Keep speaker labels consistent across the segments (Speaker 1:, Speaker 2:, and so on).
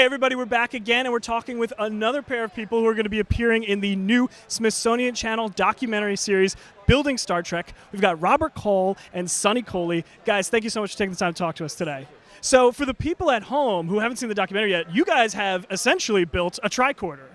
Speaker 1: Hey everybody, we're back again and we're talking with another pair of people who are going to be appearing in the new Smithsonian Channel documentary series, Building Star Trek. We've got Robert Kaul and Sonny Kohli. Guys, thank you so much for taking the time to talk to us today. So for the people at home who haven't seen the documentary yet, you guys have essentially built a tricorder.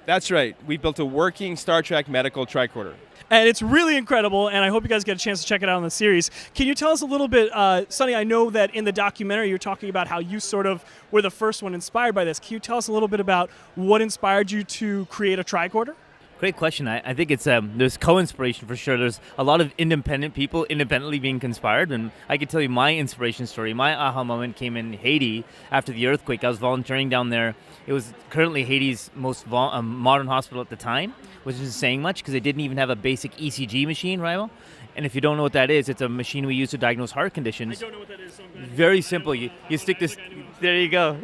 Speaker 2: That's right. We built a working Star Trek medical tricorder.
Speaker 1: And it's really incredible, and I hope you guys get a chance to check it out in the series. Can you tell us a little bit, Sonny, I know that in the documentary you're talking about how you sort of were the first one inspired by this. Can you tell us a little bit about what inspired you to create a tricorder?
Speaker 3: Great question. I think it's there's co-inspiration for sure. There's a lot of independent people independently being inspired, and I can tell you my inspiration story. My aha moment came in Haiti after the earthquake. I was volunteering down there. It was currently Haiti's most modern hospital at the time, which isn't saying much because they didn't even have a basic ECG machine, right? And if you don't know what that is, it's a machine we use to diagnose heart conditions.
Speaker 1: I don't know what that is, so I'm glad
Speaker 3: Very simple. You stick this. There you go.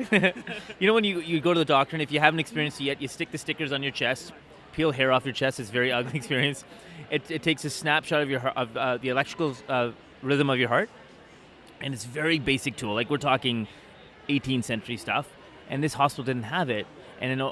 Speaker 3: You know when you go to the doctor, and if you haven't experienced it yet, you stick the stickers on your chest. Peel hair off your chest. It's a very ugly experience. It takes a snapshot of your the electrical rhythm of your heart, and it's a very basic tool. Like we're talking 18th century stuff, and this hospital didn't have it. And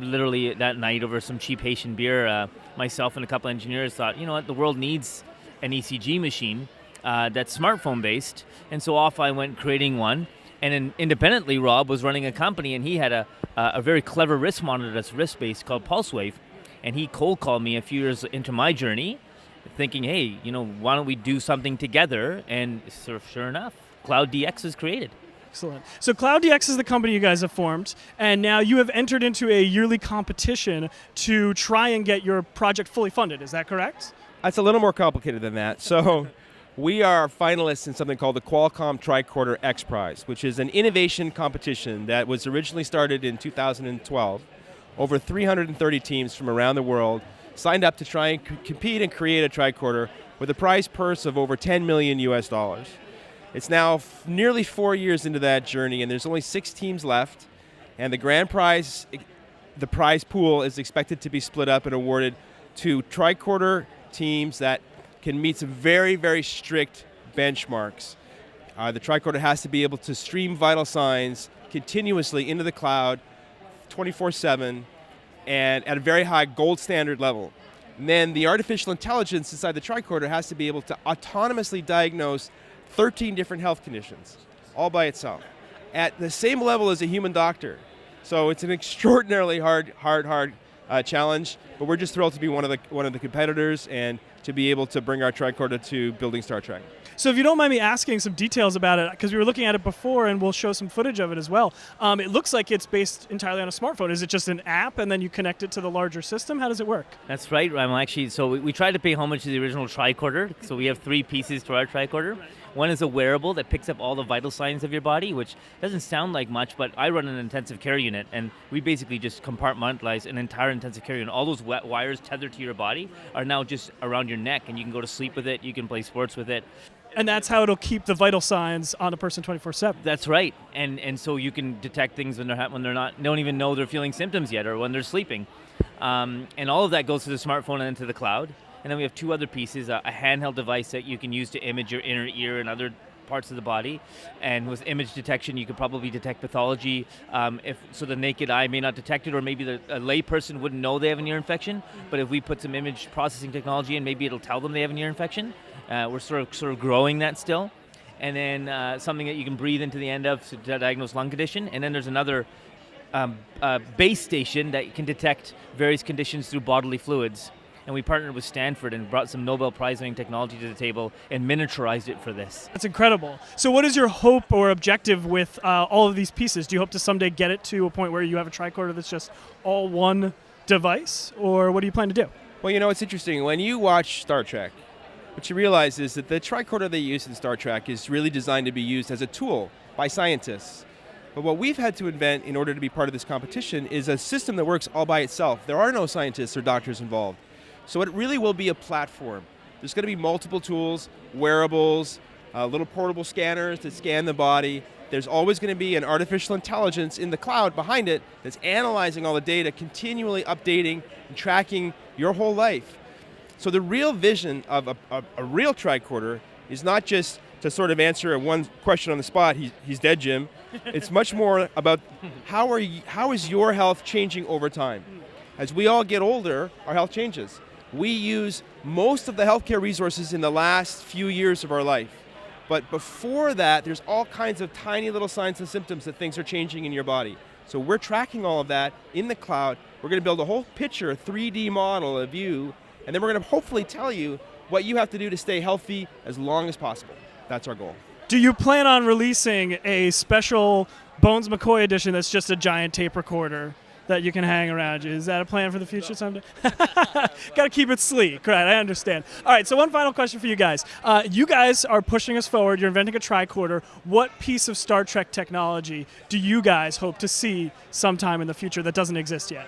Speaker 3: literally that night over some cheap Haitian beer, myself and a couple engineers thought, you know what, the world needs an ECG machine that's smartphone based, and so off I went creating one. And then independently, Rob was running a company, and he had a very clever wrist monitor that's wrist based called PulseWave. And he cold called me a few years into my journey, thinking, hey, you know, why don't we do something together? And sure enough, Cloud DX is created.
Speaker 1: Excellent. So Cloud DX is the company you guys have formed, and now you have entered into a yearly competition to try and get your project fully funded. Is that correct?
Speaker 2: It's a little more complicated than that. So we are finalists in something called the Qualcomm Tricorder X Prize, which is an innovation competition that was originally started in 2012. Over 330 teams from around the world signed up to try and compete and create a tricorder with a prize purse of over 10 million US dollars. It's now nearly 4 years into that journey, and there's only 6 teams left, and the grand prize, the prize pool, is expected to be split up and awarded to tricorder teams that can meet some very, very strict benchmarks. The tricorder has to be able to stream vital signs continuously into the cloud 24/7 and at a very high gold standard level. And then the artificial intelligence inside the tricorder has to be able to autonomously diagnose 13 different health conditions, all by itself, at the same level as a human doctor. So it's an extraordinarily hard challenge, but we're just thrilled to be one of the competitors and to be able to bring our tricorder to Building Star Trek.
Speaker 1: So if you don't mind me asking some details about it, because we were looking at it before and we'll show some footage of it as well. It looks like it's based entirely on a smartphone. Is it just an app and then you connect it to the larger system? How does it work?
Speaker 3: That's right, Ryan. Actually, so we tried to pay homage to the original tricorder. So we have 3 pieces to our tricorder. Right. One is a wearable that picks up all the vital signs of your body, which doesn't sound like much, but I run an intensive care unit, and we basically just compartmentalize an entire intensive care unit. All those wires tethered to your body are now just around your neck, and you can go to sleep with it, you can play sports with it.
Speaker 1: And that's how it'll keep the vital signs on a person 24/7.
Speaker 3: That's right, and so you can detect things when they're not don't even know they're feeling symptoms yet, or when they're sleeping, and all of that goes to the smartphone and into the cloud. And then we have 2 other pieces: a handheld device that you can use to image your inner ear and other parts of the body. And with image detection, you could probably detect pathology. So the naked eye may not detect it, or maybe a lay person wouldn't know they have an ear infection. But if we put some image processing technology in, maybe it'll tell them they have an ear infection. We're sort of growing that still. And then something that you can breathe into the end of to diagnose lung condition. And then there's another base station that can detect various conditions through bodily fluids. And we partnered with Stanford and brought some Nobel Prize-winning technology to the table and miniaturized it for this.
Speaker 1: That's incredible. So what is your hope or objective with all of these pieces? Do you hope to someday get it to a point where you have a tricorder that's just all one device, or what do you plan to do?
Speaker 2: Well, you know, it's interesting. When you watch Star Trek, what you realize is that the tricorder they use in Star Trek is really designed to be used as a tool by scientists. But what we've had to invent in order to be part of this competition is a system that works all by itself. There are no scientists or doctors involved. So it really will be a platform. There's going to be multiple tools, wearables, little portable scanners that scan the body. There's always going to be an artificial intelligence in the cloud behind it that's analyzing all the data, continually updating and tracking your whole life. So the real vision of a real tricorder is not just to sort of answer one question on the spot, he's dead, Jim. It's much more about how is your health changing over time? As we all get older, our health changes. We use most of the healthcare resources in the last few years of our life. But before that, there's all kinds of tiny little signs and symptoms that things are changing in your body. So we're tracking all of that in the cloud. We're going to build a whole picture, a 3D model of you, and then we're going to hopefully tell you what you have to do to stay healthy as long as possible. That's our goal.
Speaker 1: Do you plan on releasing a special Bones McCoy edition that's just a giant tape recorder that you can hang around you? Is that a plan for the future someday? Got to keep it sleek, right? I understand. All right, so one final question for you guys. You guys are pushing us forward. You're inventing a tricorder. What piece of Star Trek technology do you guys hope to see sometime in the future that doesn't exist yet?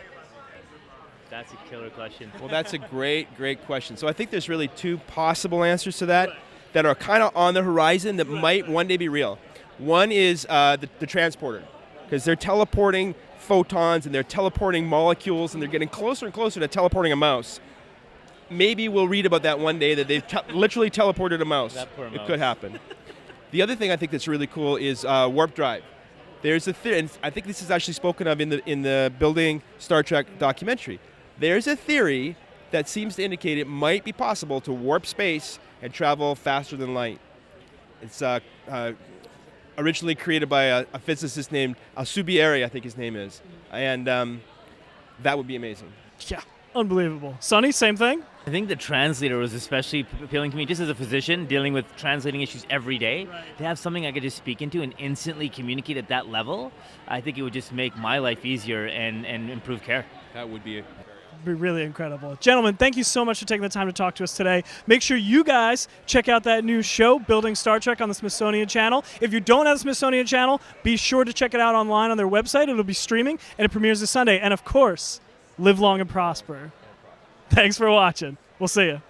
Speaker 3: That's a killer question.
Speaker 2: Well, that's a great question. So I think there's really two possible answers to that that are kind of on the horizon that might one day be real. One is the transporter, because they're teleporting photons and they're teleporting molecules and they're getting closer and closer to teleporting a mouse. Maybe we'll read about that one day, that they've literally teleported a mouse.
Speaker 3: That poor mouse.
Speaker 2: It could happen. The other thing I think that's really cool is warp drive. There's a theory, and I think this is actually spoken of in the Building Star Trek documentary. There's a theory that seems to indicate it might be possible to warp space and travel faster than light. It's originally created by a physicist named Alcubierre, I think his name is. And that would be amazing.
Speaker 1: Yeah, unbelievable. Sonny, same thing?
Speaker 3: I think the translator was especially appealing to me, just as a physician dealing with translating issues every day.
Speaker 1: Right.
Speaker 3: To have something I could just speak into and instantly communicate at that level, I think it would just make my life easier and improve care.
Speaker 2: That would be
Speaker 1: Be really incredible. Gentlemen, thank you so much for taking the time to talk to us today. Make sure you guys check out that new show, Building Star Trek, on the Smithsonian Channel. If you don't have the Smithsonian Channel, be sure to check it out online on their website. It'll be streaming, and it premieres this Sunday. And of course, live long and prosper. Thanks for watching. We'll see you.